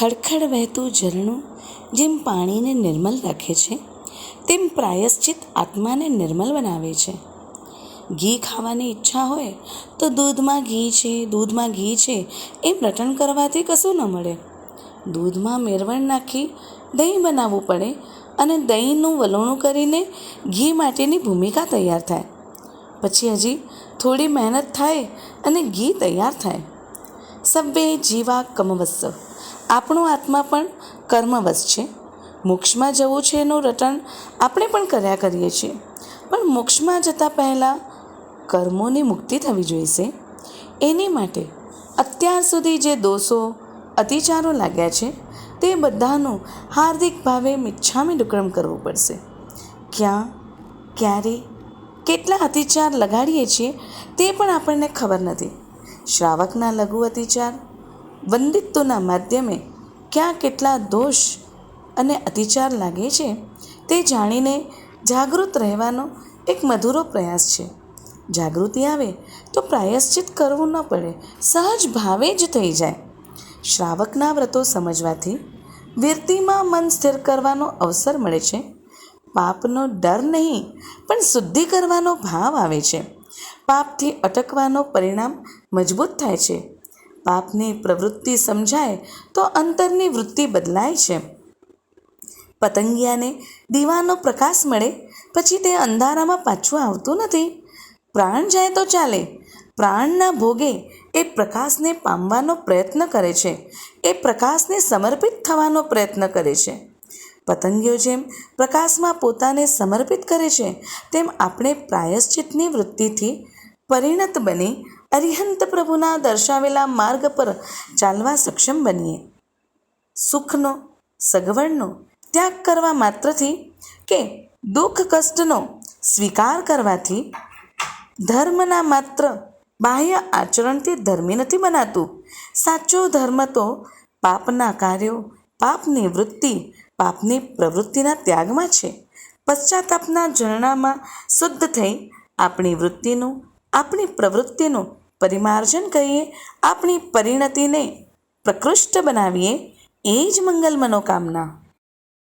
ખડખડ વહેતું ઝરણું જેમ પાણીને નિર્મલ રાખે છે, તેમ પ્રાયશ્ચિત આત્માને નિર્મલ બનાવે છે. ઘી ખાવાની ઈચ્છા હોય તો દૂધમાં ઘી છે એમ રટણ કરવાથી કશું ન મળે. દૂધમાં મેરવણ નાખી દહીં બનાવવું પડે અને દહીંનું વલોણું કરીને ઘી માટેની ભૂમિકા તૈયાર થાય. પછી હજી થોડી મહેનત થાય અને ઘી તૈયાર થાય. સબ્બે જીવા કર્મવશ. આપણો આત્મા પણ કર્મવશ છે. મોક્ષમાં જવું છે એનું રટણ આપણે પણ કર્યા કરીએ છીએ, પણ મોક્ષમાં જતાં પહેલાં કર્મોની મુક્તિ થવી જોઈશે. એની માટે અત્યાર સુધી જે દોષો અતિચારો લાગ્યા છે તે બધાનું હાર્દિક ભાવે મિચ્છામી દુક્કડમ કરવું પડશે. ક્યાં, ક્યારે, કેટલા અતિચાર લગાડીએ છીએ તે પણ આપણને ખબર નથી. શ્રાવકના લઘુ અતિચાર, વંદિત્વના માધ્યમે ક્યાં કેટલા દોષ અને અતિચાર લાગે છે તે જાણીને જાગૃત રહેવાનો એક મધુરો પ્રયાસ છે. જાગૃતિ આવે તો પ્રાયશ્ચિત કરવું ન પડે, સહજ ભાવે જ થઈ જાય. શ્રાવકના વ્રતો સમજવાથી વિરતિમાં મન સ્થિર કરવાનો અવસર મળે છે. પાપનો ડર નહીં પણ શુદ્ધિ કરવાનો ભાવ આવે છે. પાપથી અટકવાનો પરિણામ મજબૂત થાય છે. પાપની પ્રવૃત્તિ સમજાય તો અંતરની વૃત્તિ બદલાય છે. પતંગિયાને દીવાનો પ્રકાશ મળે પછી તે અંધારામાં પાછું આવતું નથી. પ્રાણ જાય તો ચાલે, પ્રાણના ભોગે એ પ્રકાશને પામવાનો પ્રયત્ન કરે છે, એ પ્રકાશને સમર્પિત થવાનો પ્રયત્ન કરે છે. પતંગીઓ જેમ પ્રકાશમાં પોતાને સમર્પિત કરે છે તેમ આપણે પ્રાયશ્ચિતની વૃત્તિથી પરિણત બની અરિહંત પ્રભુના દર્શાવેલા માર્ગ પર ચાલવા સક્ષમ બનીએ. સુખનો, સગવડનો ત્યાગ કરવા માત્રથી કે દુઃખ કષ્ટનો સ્વીકાર કરવાથી ધર્મના માત્ર બાહ્ય આચરણથી ધર્મી નથી બનાતું. સાચો ધર્મ તો પાપના કાર્યો, પાપની વૃત્તિ, પાપની પ્રવૃત્તિના ત્યાગમાં છે. પશ્ચાતાપના ઝરણામાં શુદ્ધ થઈ આપણી વૃત્તિનું, આપણી પ્રવૃત્તિનું પરિમાર્જન કરીએ, આપણી પરિણતિને પ્રકૃષ્ટ બનાવીએ, એ જ મંગલ મનોકામના.